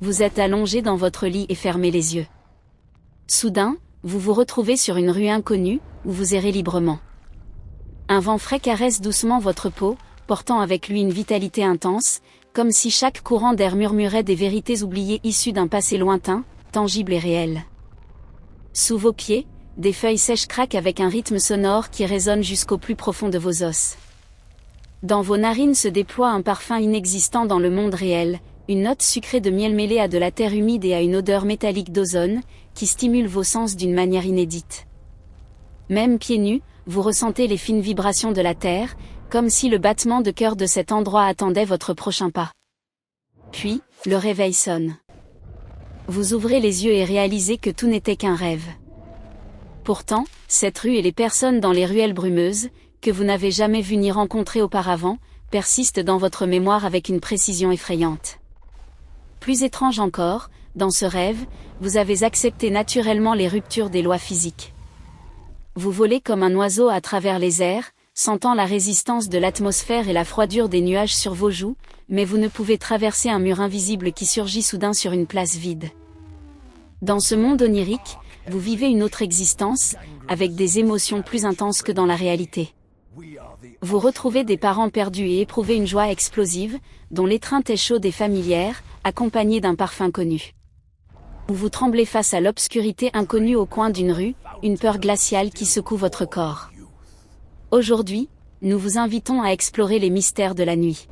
Vous êtes allongé dans votre lit et fermez les yeux. Soudain, vous vous retrouvez sur une rue inconnue, où vous errez librement. Un vent frais caresse doucement votre peau, portant avec lui une vitalité intense, comme si chaque courant d'air murmurait des vérités oubliées issues d'un passé lointain, tangible et réel. Sous vos pieds, des feuilles sèches craquent avec un rythme sonore qui résonne jusqu'au plus profond de vos os. Dans vos narines se déploie un parfum inexistant dans le monde réel, une note sucrée de miel mêlée à de la terre humide et à une odeur métallique d'ozone, qui stimule vos sens d'une manière inédite. Même pieds nus, vous ressentez les fines vibrations de la terre, comme si le battement de cœur de cet endroit attendait votre prochain pas. Puis, le réveil sonne. Vous ouvrez les yeux et réalisez que tout n'était qu'un rêve. Pourtant, cette rue et les personnes dans les ruelles brumeuses, que vous n'avez jamais vues ni rencontrées auparavant, persistent dans votre mémoire avec une précision effrayante. Plus étrange encore, dans ce rêve, vous avez accepté naturellement les ruptures des lois physiques. Vous volez comme un oiseau à travers les airs, sentant la résistance de l'atmosphère et la froidure des nuages sur vos joues, mais vous ne pouvez traverser un mur invisible qui surgit soudain sur une place vide. Dans ce monde onirique, vous vivez une autre existence, avec des émotions plus intenses que dans la réalité. Vous retrouvez des parents perdus et éprouvez une joie explosive, dont l'étreinte est chaude et familière, accompagnée d'un parfum connu. Vous tremblez face à l'obscurité inconnue au coin d'une rue, une peur glaciale qui secoue votre corps. Aujourd'hui, nous vous invitons à explorer les mystères de la nuit.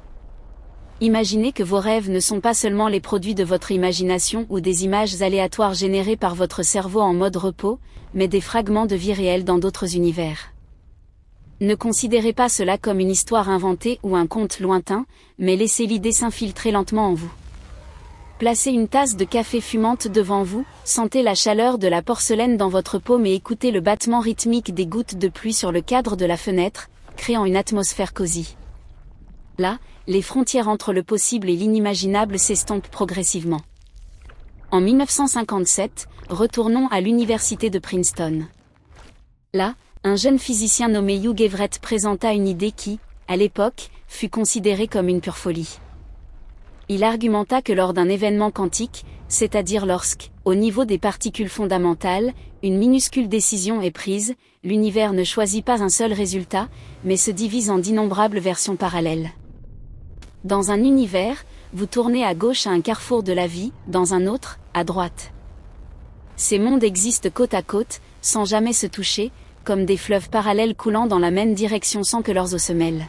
Imaginez que vos rêves ne sont pas seulement les produits de votre imagination ou des images aléatoires générées par votre cerveau en mode repos, mais des fragments de vie réelle dans d'autres univers. Ne considérez pas cela comme une histoire inventée ou un conte lointain, mais laissez l'idée s'infiltrer lentement en vous. Placez une tasse de café fumante devant vous, sentez la chaleur de la porcelaine dans votre paume et écoutez le battement rythmique des gouttes de pluie sur le cadre de la fenêtre, créant une atmosphère cosy. Là, les frontières entre le possible et l'inimaginable s'estompent progressivement. En 1957, retournons à l'université de Princeton. Là, un jeune physicien nommé Hugh Everett présenta une idée qui, à l'époque, fut considérée comme une pure folie. Il argumenta que lors d'un événement quantique, c'est-à-dire lorsque, au niveau des particules fondamentales, une minuscule décision est prise, l'univers ne choisit pas un seul résultat, mais se divise en d'innombrables versions parallèles. Dans un univers, vous tournez à gauche à un carrefour de la vie, dans un autre, à droite. Ces mondes existent côte à côte, sans jamais se toucher, comme des fleuves parallèles coulant dans la même direction sans que leurs eaux se mêlent.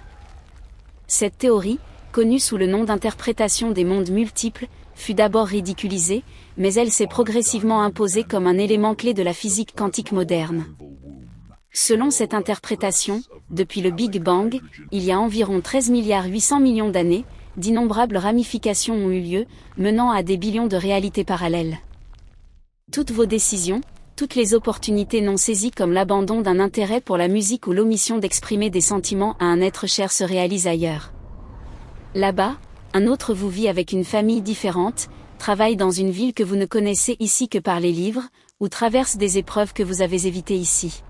Cette théorie, connue sous le nom d'interprétation des mondes multiples, fut d'abord ridiculisée, mais elle s'est progressivement imposée comme un élément clé de la physique quantique moderne. Selon cette interprétation, depuis le Big Bang, il y a environ 13,8 milliards d'années, d'innombrables ramifications ont eu lieu, menant à des billions de réalités parallèles. Toutes vos décisions, toutes les opportunités non saisies comme l'abandon d'un intérêt pour la musique ou l'omission d'exprimer des sentiments à un être cher se réalisent ailleurs. Là-bas, un autre vous vit avec une famille différente, travaille dans une ville que vous ne connaissez ici que par les livres, ou traverse des épreuves que vous avez évitées ici.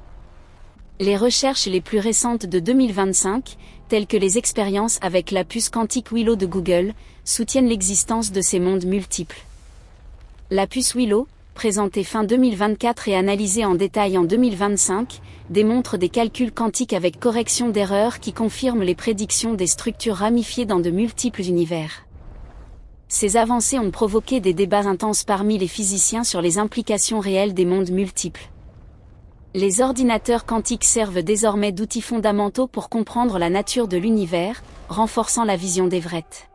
Les recherches les plus récentes de 2025, telles que les expériences avec la puce quantique Willow de Google, soutiennent l'existence de ces mondes multiples. La puce Willow, présentée fin 2024 et analysée en détail en 2025, démontre des calculs quantiques avec correction d'erreurs qui confirment les prédictions des structures ramifiées dans de multiples univers. Ces avancées ont provoqué des débats intenses parmi les physiciens sur les implications réelles des mondes multiples. Les ordinateurs quantiques servent désormais d'outils fondamentaux pour comprendre la nature de l'univers, renforçant la vision d'Everett.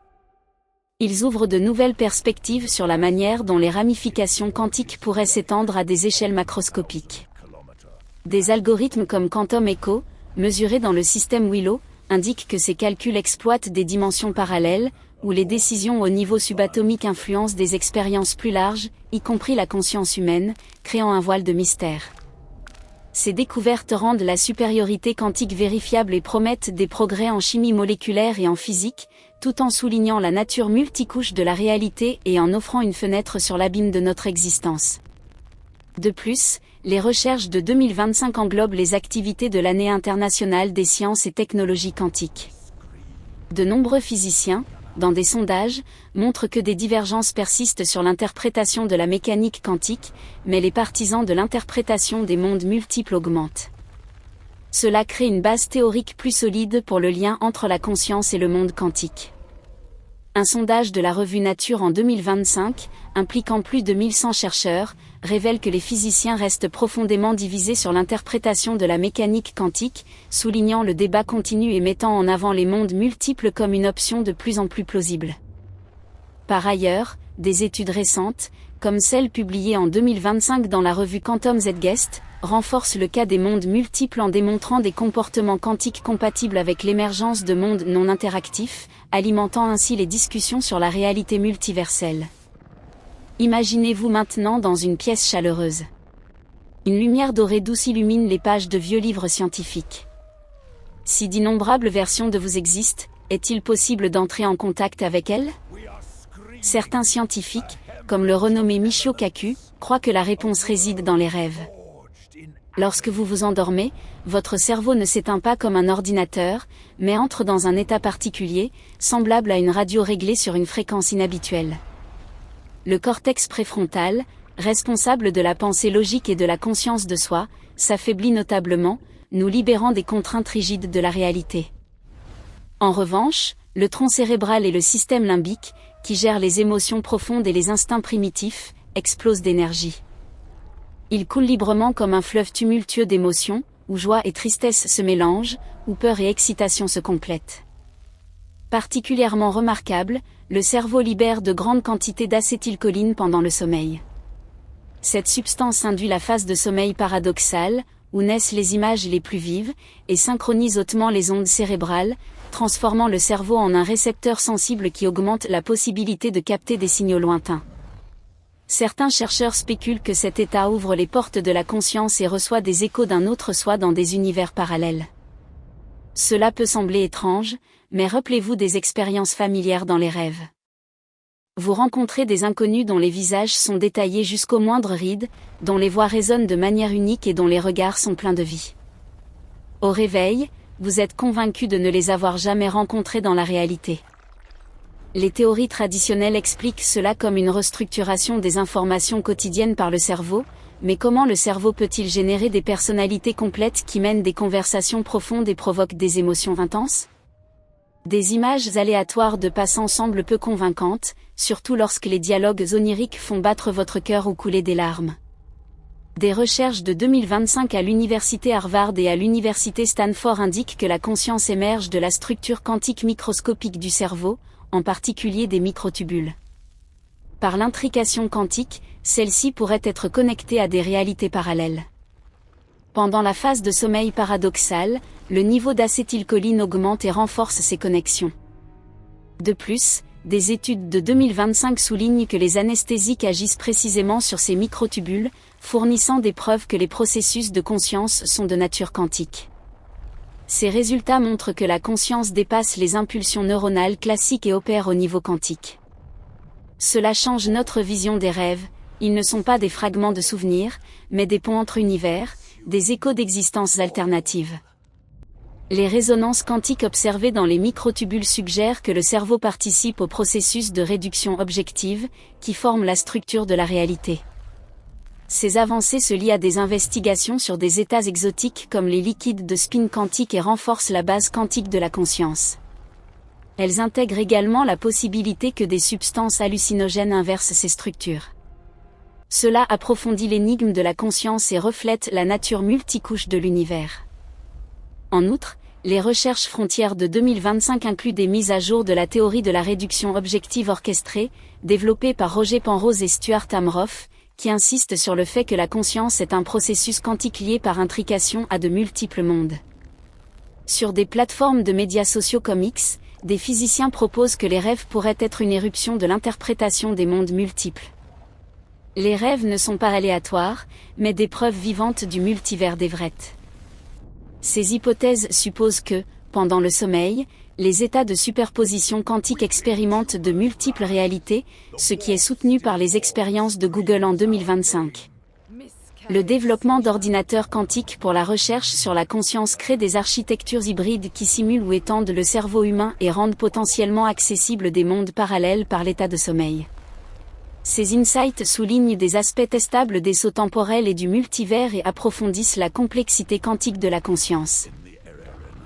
Ils ouvrent de nouvelles perspectives sur la manière dont les ramifications quantiques pourraient s'étendre à des échelles macroscopiques. Des algorithmes comme Quantum Echo, mesurés dans le système Willow, indiquent que ces calculs exploitent des dimensions parallèles, où les décisions au niveau subatomique influencent des expériences plus larges, y compris la conscience humaine, créant un voile de mystère. Ces découvertes rendent la supériorité quantique vérifiable et promettent des progrès en chimie moléculaire et en physique, tout en soulignant la nature multicouche de la réalité et en offrant une fenêtre sur l'abîme de notre existence. De plus, les recherches de 2025 englobent les activités de l'année internationale des sciences et technologies quantiques. De nombreux physiciens, dans des sondages, montrent que des divergences persistent sur l'interprétation de la mécanique quantique, mais les partisans de l'interprétation des mondes multiples augmentent. Cela crée une base théorique plus solide pour le lien entre la conscience et le monde quantique. Un sondage de la revue Nature en 2025, impliquant plus de 1100 chercheurs, révèle que les physiciens restent profondément divisés sur l'interprétation de la mécanique quantique, soulignant le débat continu et mettant en avant les mondes multiples comme une option de plus en plus plausible. Par ailleurs, des études récentes, comme celle publiée en 2025 dans la revue Quantum Zeitgeist, renforcent le cas des mondes multiples en démontrant des comportements quantiques compatibles avec l'émergence de mondes non interactifs, alimentant ainsi les discussions sur la réalité multiverselle. Imaginez-vous maintenant dans une pièce chaleureuse. Une lumière dorée douce illumine les pages de vieux livres scientifiques. Si d'innombrables versions de vous existent, est-il possible d'entrer en contact avec elles? Certains scientifiques, comme le renommé Michio Kaku, croient que la réponse réside dans les rêves. Lorsque vous vous endormez, votre cerveau ne s'éteint pas comme un ordinateur, mais entre dans un état particulier, semblable à une radio réglée sur une fréquence inhabituelle. Le cortex préfrontal, responsable de la pensée logique et de la conscience de soi, s'affaiblit notablement, nous libérant des contraintes rigides de la réalité. En revanche, le tronc cérébral et le système limbique, qui gèrent les émotions profondes et les instincts primitifs, explosent d'énergie. Il coule librement comme un fleuve tumultueux d'émotions, où joie et tristesse se mélangent, où peur et excitation se complètent. Particulièrement remarquable, le cerveau libère de grandes quantités d'acétylcholine pendant le sommeil. Cette substance induit la phase de sommeil paradoxal, où naissent les images les plus vives, et synchronise hautement les ondes cérébrales, transformant le cerveau en un récepteur sensible qui augmente la possibilité de capter des signaux lointains. Certains chercheurs spéculent que cet état ouvre les portes de la conscience et reçoit des échos d'un autre soi dans des univers parallèles. Cela peut sembler étrange, mais rappelez-vous des expériences familières dans les rêves. Vous rencontrez des inconnus dont les visages sont détaillés jusqu'aux moindres rides, dont les voix résonnent de manière unique et dont les regards sont pleins de vie. Au réveil, vous êtes convaincu de ne les avoir jamais rencontrés dans la réalité. Les théories traditionnelles expliquent cela comme une restructuration des informations quotidiennes par le cerveau, mais comment le cerveau peut-il générer des personnalités complètes qui mènent des conversations profondes et provoquent des émotions intenses? Des images aléatoires de passants semblent peu convaincantes, surtout lorsque les dialogues oniriques font battre votre cœur ou couler des larmes. Des recherches de 2025 à l'université Harvard et à l'université Stanford indiquent que la conscience émerge de la structure quantique microscopique du cerveau, en particulier des microtubules. Par l'intrication quantique, celle-ci pourrait être connectée à des réalités parallèles. Pendant la phase de sommeil paradoxal, le niveau d'acétylcholine augmente et renforce ces connexions. De plus, des études de 2025 soulignent que les anesthésiques agissent précisément sur ces microtubules, fournissant des preuves que les processus de conscience sont de nature quantique. Ces résultats montrent que la conscience dépasse les impulsions neuronales classiques et opère au niveau quantique. Cela change notre vision des rêves, ils ne sont pas des fragments de souvenirs, mais des ponts entre univers, des échos d'existences alternatives. Les résonances quantiques observées dans les microtubules suggèrent que le cerveau participe au processus de réduction objective, qui forme la structure de la réalité. Ces avancées se lient à des investigations sur des états exotiques comme les liquides de spin quantique et renforcent la base quantique de la conscience. Elles intègrent également la possibilité que des substances hallucinogènes inversent ces structures. Cela approfondit l'énigme de la conscience et reflète la nature multicouche de l'univers. En outre, les recherches frontières de 2025 incluent des mises à jour de la théorie de la réduction objective orchestrée, développée par Roger Penrose et Stuart Amroff, qui insiste sur le fait que la conscience est un processus quantique lié par intrication à de multiples mondes. Sur des plateformes de médias sociaux comme X, des physiciens proposent que les rêves pourraient être une éruption de l'interprétation des mondes multiples. Les rêves ne sont pas aléatoires, mais des preuves vivantes du multivers d'Everett. Ces hypothèses supposent que, pendant le sommeil, les états de superposition quantique expérimentent de multiples réalités, ce qui est soutenu par les expériences de Google en 2025. Le développement d'ordinateurs quantiques pour la recherche sur la conscience crée des architectures hybrides qui simulent ou étendent le cerveau humain et rendent potentiellement accessibles des mondes parallèles par l'état de sommeil. Ces insights soulignent des aspects testables des sauts temporels et du multivers et approfondissent la complexité quantique de la conscience.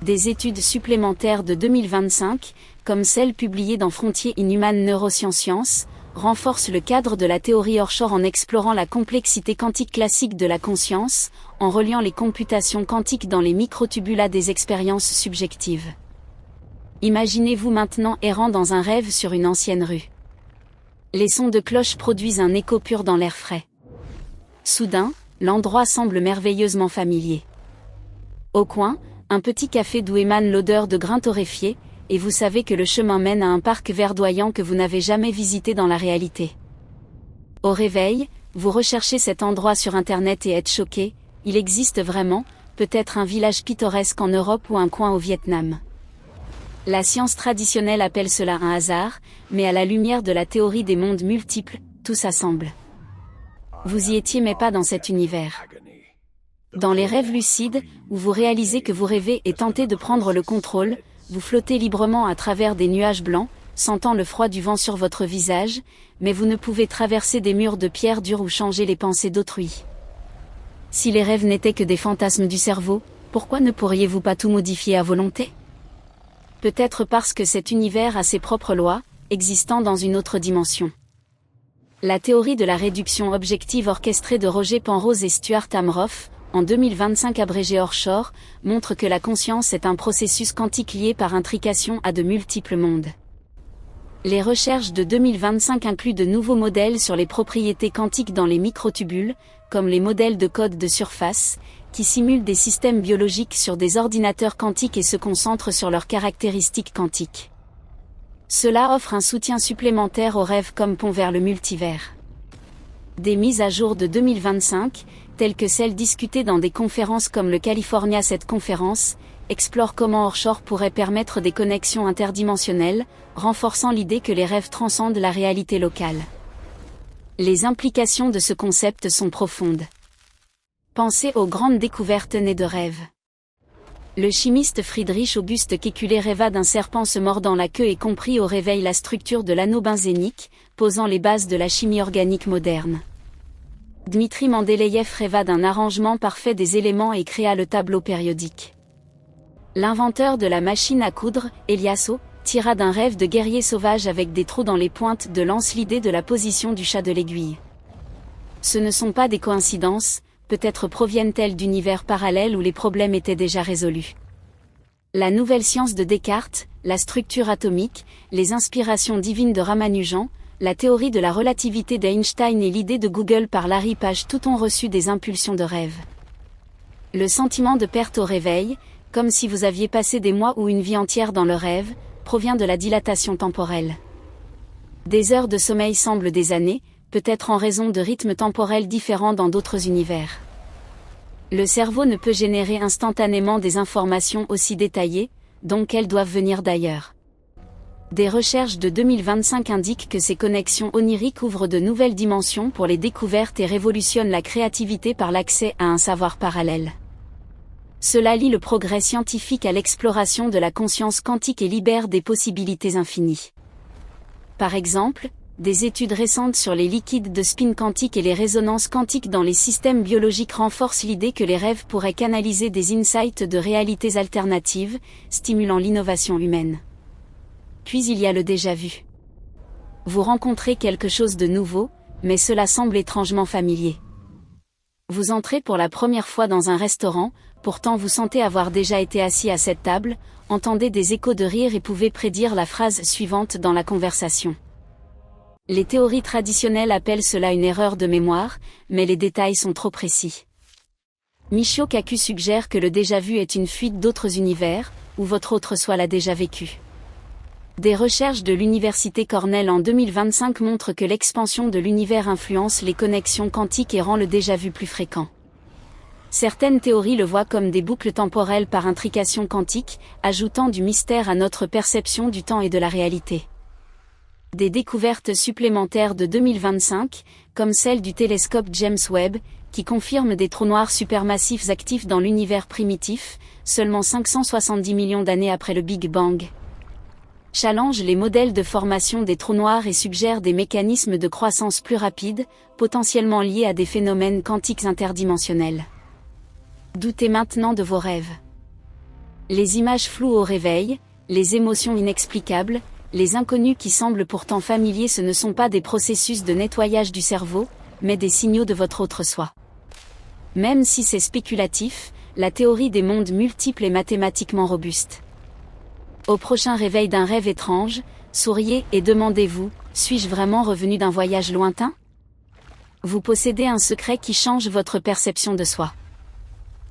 Des études supplémentaires de 2025, comme celle publiée dans Frontiers in Human Neurosciences, renforcent le cadre de la théorie Horscher en explorant la complexité quantique classique de la conscience, en reliant les computations quantiques dans les microtubules à des expériences subjectives. Imaginez-vous maintenant errant dans un rêve sur une ancienne rue. Les sons de cloche produisent un écho pur dans l'air frais. Soudain, l'endroit semble merveilleusement familier. Au coin, un petit café d'où émane l'odeur de grains torréfiés, et vous savez que le chemin mène à un parc verdoyant que vous n'avez jamais visité dans la réalité. Au réveil, vous recherchez cet endroit sur Internet et êtes choqué, il existe vraiment, peut-être un village pittoresque en Europe ou un coin au Vietnam. La science traditionnelle appelle cela un hasard, mais à la lumière de la théorie des mondes multiples, tout s'assemble. Vous y étiez mais pas dans cet univers. Dans les rêves lucides, où vous réalisez que vous rêvez et tentez de prendre le contrôle, vous flottez librement à travers des nuages blancs, sentant le froid du vent sur votre visage, mais vous ne pouvez traverser des murs de pierre dure ou changer les pensées d'autrui. Si les rêves n'étaient que des fantasmes du cerveau, pourquoi ne pourriez-vous pas tout modifier à volonté ? Peut-être parce que cet univers a ses propres lois, existant dans une autre dimension. La théorie de la réduction objective orchestrée de Roger Penrose et Stuart Amroff, en 2025 abrégé Horscher, montre que la conscience est un processus quantique lié par intrication à de multiples mondes. Les recherches de 2025 incluent de nouveaux modèles sur les propriétés quantiques dans les microtubules, comme les modèles de code de surface, qui simulent des systèmes biologiques sur des ordinateurs quantiques et se concentrent sur leurs caractéristiques quantiques. Cela offre un soutien supplémentaire aux rêves comme pont vers le multivers. Des mises à jour de 2025, telles que celles discutées dans des conférences comme le California 7 Conference, explorent comment Horscher pourrait permettre des connexions interdimensionnelles, renforçant l'idée que les rêves transcendent la réalité locale. Les implications de ce concept sont profondes. Pensez aux grandes découvertes nées de rêves. Le chimiste Friedrich August Kekulé rêva d'un serpent se mordant la queue et comprit au réveil la structure de l'anneau benzénique, posant les bases de la chimie organique moderne. Dmitri Mendeleïev rêva d'un arrangement parfait des éléments et créa le tableau périodique. L'inventeur de la machine à coudre, Eliasso, tira d'un rêve de guerrier sauvage avec des trous dans les pointes de lance l'idée de la position du chat de l'aiguille. Ce ne sont pas des coïncidences, peut-être proviennent-elles d'univers parallèles où les problèmes étaient déjà résolus. La nouvelle science de Descartes, la structure atomique, les inspirations divines de Ramanujan, la théorie de la relativité d'Einstein et l'idée de Google par Larry Page tout ont reçu des impulsions de rêve. Le sentiment de perte au réveil, comme si vous aviez passé des mois ou une vie entière dans le rêve, provient de la dilatation temporelle. Des heures de sommeil semblent des années, peut-être en raison de rythmes temporels différents dans d'autres univers. Le cerveau ne peut générer instantanément des informations aussi détaillées, donc elles doivent venir d'ailleurs. Des recherches de 2025 indiquent que ces connexions oniriques ouvrent de nouvelles dimensions pour les découvertes et révolutionnent la créativité par l'accès à un savoir parallèle. Cela lie le progrès scientifique à l'exploration de la conscience quantique et libère des possibilités infinies. Par exemple, des études récentes sur les liquides de spin quantique et les résonances quantiques dans les systèmes biologiques renforcent l'idée que les rêves pourraient canaliser des insights de réalités alternatives, stimulant l'innovation humaine. Puis il y a le déjà-vu. Vous rencontrez quelque chose de nouveau, mais cela semble étrangement familier. Vous entrez pour la première fois dans un restaurant, pourtant vous sentez avoir déjà été assis à cette table, entendez des échos de rire et pouvez prédire la phrase suivante dans la conversation. Les théories traditionnelles appellent cela une erreur de mémoire, mais les détails sont trop précis. Michio Kaku suggère que le déjà-vu est une fuite d'autres univers, où votre autre soi l'a déjà vécu. Des recherches de l'université Cornell en 2025 montrent que l'expansion de l'univers influence les connexions quantiques et rend le déjà-vu plus fréquent. Certaines théories le voient comme des boucles temporelles par intrication quantique, ajoutant du mystère à notre perception du temps et de la réalité. Des découvertes supplémentaires de 2025, comme celle du télescope James Webb, qui confirme des trous noirs supermassifs actifs dans l'univers primitif, seulement 570 millions d'années après le Big Bang. Challenge les modèles de formation des trous noirs et suggère des mécanismes de croissance plus rapides, potentiellement liés à des phénomènes quantiques interdimensionnels. Doutez maintenant de vos rêves. Les images floues au réveil, les émotions inexplicables, les inconnus qui semblent pourtant familiers, ce ne sont pas des processus de nettoyage du cerveau, mais des signaux de votre autre soi. Même si c'est spéculatif, la théorie des mondes multiples est mathématiquement robuste. Au prochain réveil d'un rêve étrange, souriez et demandez-vous, suis-je vraiment revenu d'un voyage lointain ? Vous possédez un secret qui change votre perception de soi.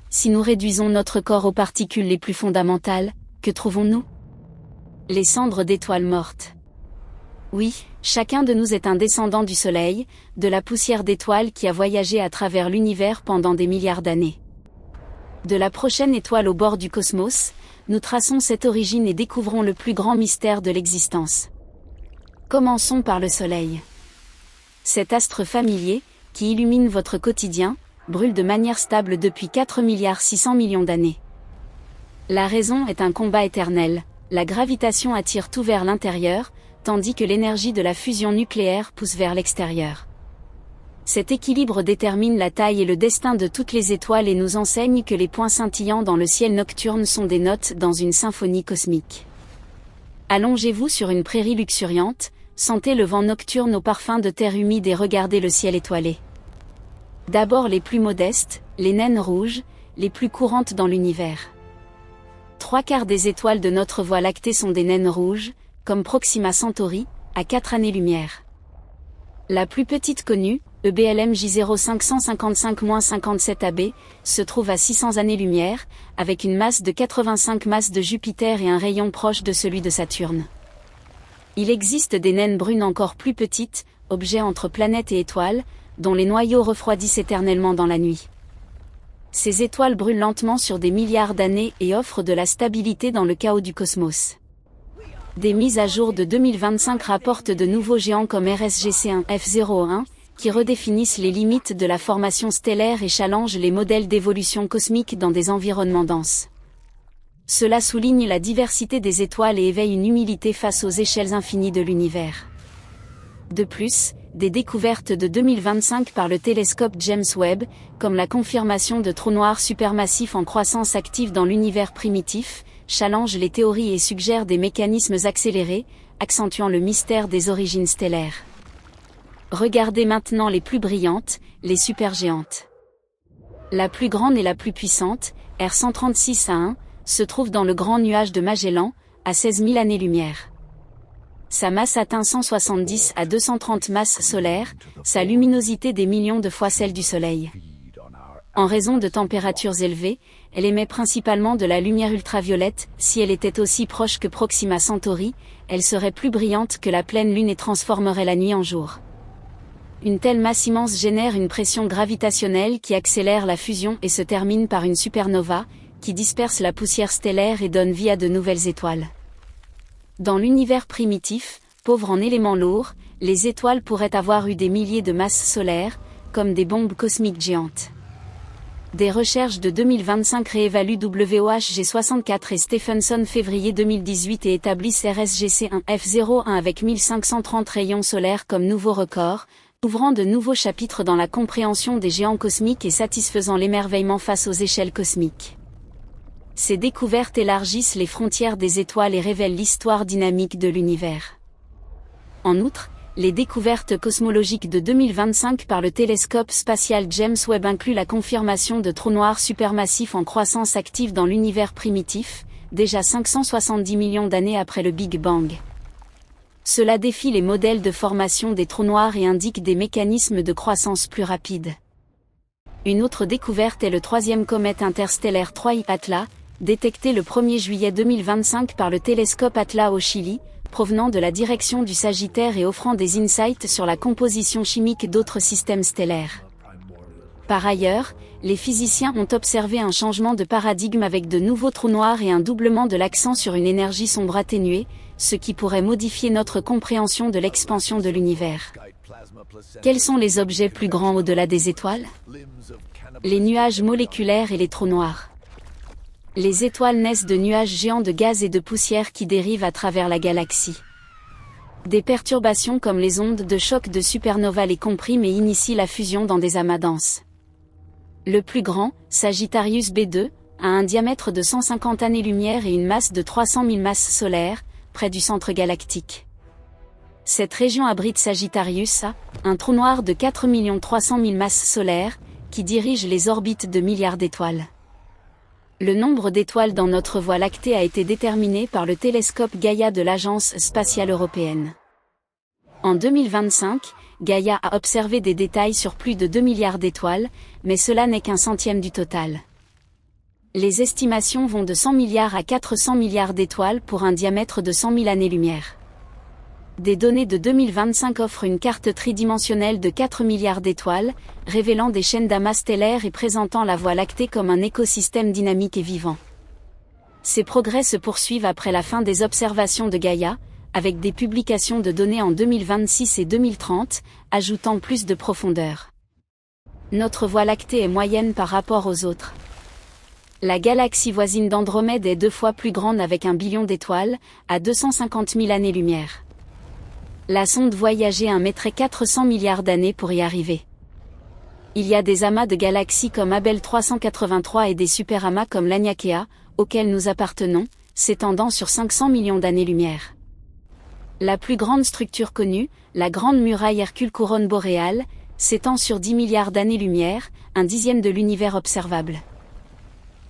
Si nous réduisons notre corps aux particules les plus fondamentales, que trouvons-nous ? Les cendres d'étoiles mortes. Oui, chacun de nous est un descendant du Soleil, de la poussière d'étoiles qui a voyagé à travers l'univers pendant des milliards d'années. De la prochaine étoile au bord du cosmos, nous traçons cette origine et découvrons le plus grand mystère de l'existence. Commençons par le Soleil. Cet astre familier, qui illumine votre quotidien, brûle de manière stable depuis 4,6 milliards d'années. La raison est un combat éternel. La gravitation attire tout vers l'intérieur, tandis que l'énergie de la fusion nucléaire pousse vers l'extérieur. Cet équilibre détermine la taille et le destin de toutes les étoiles et nous enseigne que les points scintillants dans le ciel nocturne sont des notes dans une symphonie cosmique. Allongez-vous sur une prairie luxuriante, sentez le vent nocturne au parfum de terre humide et regardez le ciel étoilé. D'abord les plus modestes, les naines rouges, les plus courantes dans l'univers. 3/4 des étoiles de notre Voie lactée sont des naines rouges, comme Proxima Centauri, à 4 années-lumière. La plus petite connue, EBLM J0555-57 AB, se trouve à 600 années-lumière, avec une masse de 85 masses de Jupiter et un rayon proche de celui de Saturne. Il existe des naines brunes encore plus petites, objets entre planètes et étoiles, dont les noyaux refroidissent éternellement dans la nuit. Ces étoiles brûlent lentement sur des milliards d'années et offrent de la stabilité dans le chaos du cosmos. Des mises à jour de 2025 rapportent de nouveaux géants comme RSGC1 F01, qui redéfinissent les limites de la formation stellaire et challengent les modèles d'évolution cosmique dans des environnements denses. Cela souligne la diversité des étoiles et éveille une humilité face aux échelles infinies de l'univers. De plus, des découvertes de 2025 par le télescope James Webb, comme la confirmation de trous noirs supermassifs en croissance active dans l'univers primitif, challengent les théories et suggèrent des mécanismes accélérés, accentuant le mystère des origines stellaires. Regardez maintenant les plus brillantes, les supergéantes. La plus grande et la plus puissante, R136A1, se trouve dans le grand nuage de Magellan, à 16 000 années-lumière. Sa masse atteint 170 à 230 masses solaires, sa luminosité des millions de fois celle du Soleil. En raison de températures élevées, elle émet principalement de la lumière ultraviolette. Si elle était aussi proche que Proxima Centauri, elle serait plus brillante que la pleine lune et transformerait la nuit en jour. Une telle masse immense génère une pression gravitationnelle qui accélère la fusion et se termine par une supernova, qui disperse la poussière stellaire et donne vie à de nouvelles étoiles. Dans l'univers primitif, pauvre en éléments lourds, les étoiles pourraient avoir eu des milliers de masses solaires, comme des bombes cosmiques géantes. Des recherches de 2025 réévaluent WOHG64 et Stephenson février 2018 et établissent RSGC1 F01 avec 1530 rayons solaires comme nouveau record, ouvrant de nouveaux chapitres dans la compréhension des géants cosmiques et satisfaisant l'émerveillement face aux échelles cosmiques. Ces découvertes élargissent les frontières des étoiles et révèlent l'histoire dynamique de l'univers. En outre, les découvertes cosmologiques de 2025 par le télescope spatial James Webb incluent la confirmation de trous noirs supermassifs en croissance active dans l'univers primitif, déjà 570 millions d'années après le Big Bang. Cela défie les modèles de formation des trous noirs et indique des mécanismes de croissance plus rapides. Une autre découverte est le troisième comète interstellaire 3I Atla, détecté le 1er juillet 2025 par le télescope Atla au Chili, provenant de la direction du Sagittaire et offrant des insights sur la composition chimique d'autres systèmes stellaires. Par ailleurs, les physiciens ont observé un changement de paradigme avec de nouveaux trous noirs et un doublement de l'accent sur une énergie sombre atténuée, ce qui pourrait modifier notre compréhension de l'expansion de l'univers. Quels sont les objets plus grands au-delà des étoiles? Les nuages moléculaires et les trous noirs. Les étoiles naissent de nuages géants de gaz et de poussière qui dérivent à travers la galaxie. Des perturbations comme les ondes de choc de supernova les compriment et initient la fusion dans des amas denses. Le plus grand, Sagittarius B2, a un diamètre de 150 années-lumière et une masse de 300 000 masses solaires, près du centre galactique. Cette région abrite Sagittarius A, un trou noir de 4 300 000 masses solaires, qui dirige les orbites de milliards d'étoiles. Le nombre d'étoiles dans notre Voie lactée a été déterminé par le télescope Gaïa de l'Agence spatiale européenne. En 2025, Gaïa a observé des détails sur plus de 2 milliards d'étoiles, mais cela n'est qu'un centième du total. Les estimations vont de 100 milliards à 400 milliards d'étoiles pour un diamètre de 100 000 années-lumière. Des données de 2025 offrent une carte tridimensionnelle de 4 milliards d'étoiles, révélant des chaînes d'amas stellaires et présentant la Voie lactée comme un écosystème dynamique et vivant. Ces progrès se poursuivent après la fin des observations de Gaïa, avec des publications de données en 2026 et 2030, ajoutant plus de profondeur. Notre Voie lactée est moyenne par rapport aux autres. La galaxie voisine d'Andromède est 2 fois plus grande avec 1 billion d'étoiles, à 250 000 années-lumière. La sonde Voyager 1 mettrait 400 milliards d'années pour y arriver. Il y a des amas de galaxies comme Abell 383 et des superamas comme l'Aniakea, auxquels nous appartenons, s'étendant sur 500 millions d'années-lumière. La plus grande structure connue, la Grande Muraille Hercule couronne boréale, s'étend sur 10 milliards d'années-lumière, un dixième de l'univers observable.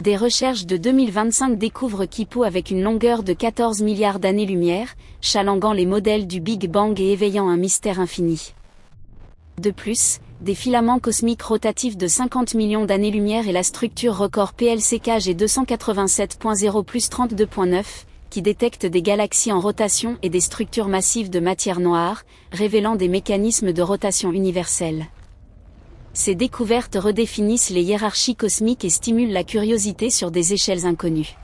Des recherches de 2025 découvrent Kipu avec une longueur de 14 milliards d'années-lumière, chalanguant les modèles du Big Bang et éveillant un mystère infini. De plus, des filaments cosmiques rotatifs de 50 millions d'années-lumière et la structure record PLCK G287.0 plus 32.9, qui détectent des galaxies en rotation et des structures massives de matière noire, révélant des mécanismes de rotation universelle. Ces découvertes redéfinissent les hiérarchies cosmiques et stimulent la curiosité sur des échelles inconnues.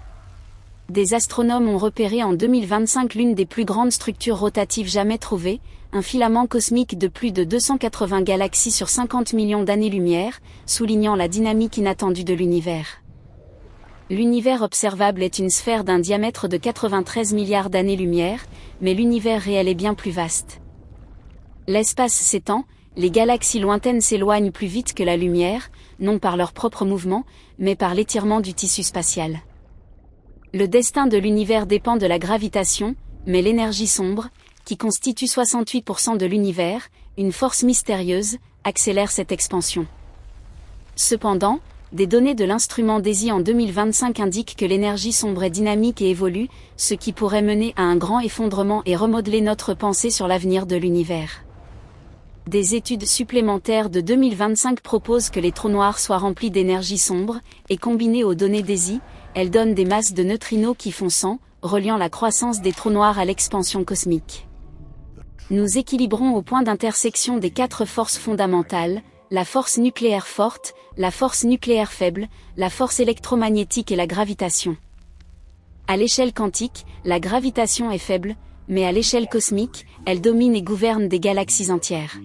Des astronomes ont repéré en 2025 l'une des plus grandes structures rotatives jamais trouvées, un filament cosmique de plus de 280 galaxies sur 50 millions d'années-lumière, soulignant la dynamique inattendue de l'univers. L'univers observable est une sphère d'un diamètre de 93 milliards d'années-lumière, mais l'univers réel est bien plus vaste. L'espace s'étend, les galaxies lointaines s'éloignent plus vite que la lumière, non par leur propre mouvement, mais par l'étirement du tissu spatial. Le destin de l'univers dépend de la gravitation, mais l'énergie sombre, qui constitue 68% de l'univers, une force mystérieuse, accélère cette expansion. Cependant, des données de l'instrument DESI en 2025 indiquent que l'énergie sombre est dynamique et évolue, ce qui pourrait mener à un grand effondrement et remodeler notre pensée sur l'avenir de l'univers. Des études supplémentaires de 2025 proposent que les trous noirs soient remplis d'énergie sombre, et combinées aux données DESI, elles donnent des masses de neutrinos qui font 100, reliant la croissance des trous noirs à l'expansion cosmique. Nous équilibrons au point d'intersection des 4 forces fondamentales, la force nucléaire forte, la force nucléaire faible, la force électromagnétique et la gravitation. À l'échelle quantique, la gravitation est faible, mais à l'échelle cosmique, elle domine et gouverne des galaxies entières.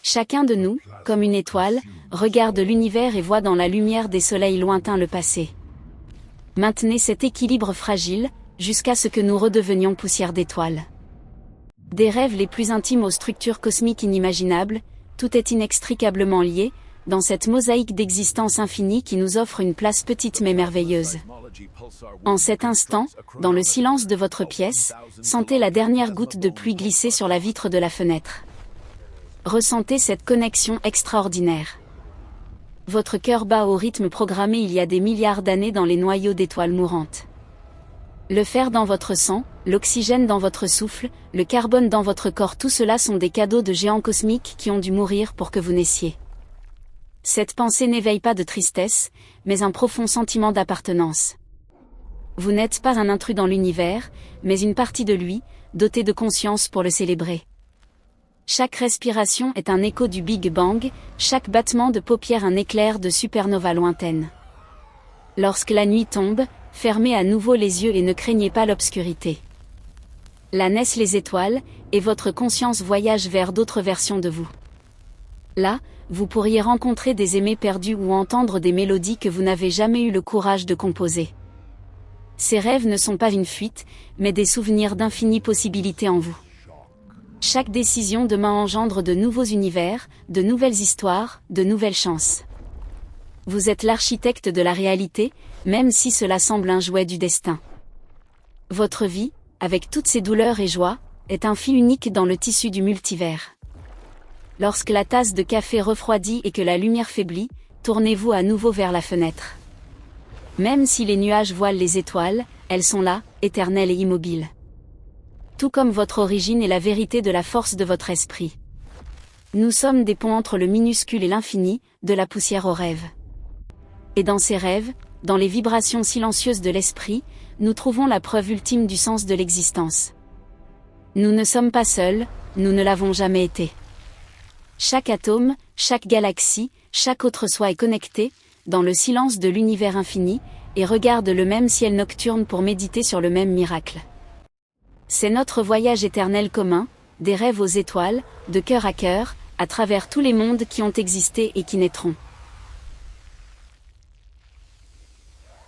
Chacun de nous, comme une étoile, regarde l'univers et voit dans la lumière des soleils lointains le passé. Maintenez cet équilibre fragile, jusqu'à ce que nous redevenions poussière d'étoiles. Des rêves les plus intimes aux structures cosmiques inimaginables, tout est inextricablement lié, dans cette mosaïque d'existence infinie qui nous offre une place petite mais merveilleuse. En cet instant, dans le silence de votre pièce, sentez la dernière goutte de pluie glisser sur la vitre de la fenêtre. Ressentez cette connexion extraordinaire. Votre cœur bat au rythme programmé il y a des milliards d'années dans les noyaux d'étoiles mourantes. Le fer dans votre sang, l'oxygène dans votre souffle, le carbone dans votre corps, tout cela sont des cadeaux de géants cosmiques qui ont dû mourir pour que vous naissiez. Cette pensée n'éveille pas de tristesse, mais un profond sentiment d'appartenance. Vous n'êtes pas un intrus dans l'univers, mais une partie de lui, dotée de conscience pour le célébrer. Chaque respiration est un écho du Big Bang, chaque battement de paupières un éclair de supernova lointaine. Lorsque la nuit tombe, fermez à nouveau les yeux et ne craignez pas l'obscurité. Là naissent les étoiles, et votre conscience voyage vers d'autres versions de vous. Là, vous pourriez rencontrer des aimés perdus ou entendre des mélodies que vous n'avez jamais eu le courage de composer. Ces rêves ne sont pas une fuite, mais des souvenirs d'infinies possibilités en vous. Chaque décision demain engendre de nouveaux univers, de nouvelles histoires, de nouvelles chances. Vous êtes l'architecte de la réalité, même si cela semble un jouet du destin. Votre vie, avec toutes ses douleurs et joies, est un fil unique dans le tissu du multivers. Lorsque la tasse de café refroidit et que la lumière faiblit, tournez-vous à nouveau vers la fenêtre. Même si les nuages voilent les étoiles, elles sont là, éternelles et immobiles. Tout comme votre origine est la vérité de la force de votre esprit. Nous sommes des ponts entre le minuscule et l'infini, de la poussière au rêve. Et dans ces rêves, dans les vibrations silencieuses de l'esprit, nous trouvons la preuve ultime du sens de l'existence. Nous ne sommes pas seuls, nous ne l'avons jamais été. Chaque atome, chaque galaxie, chaque autre soi est connecté, dans le silence de l'univers infini, et regarde le même ciel nocturne pour méditer sur le même miracle. C'est notre voyage éternel commun, des rêves aux étoiles, de cœur à travers tous les mondes qui ont existé et qui naîtront.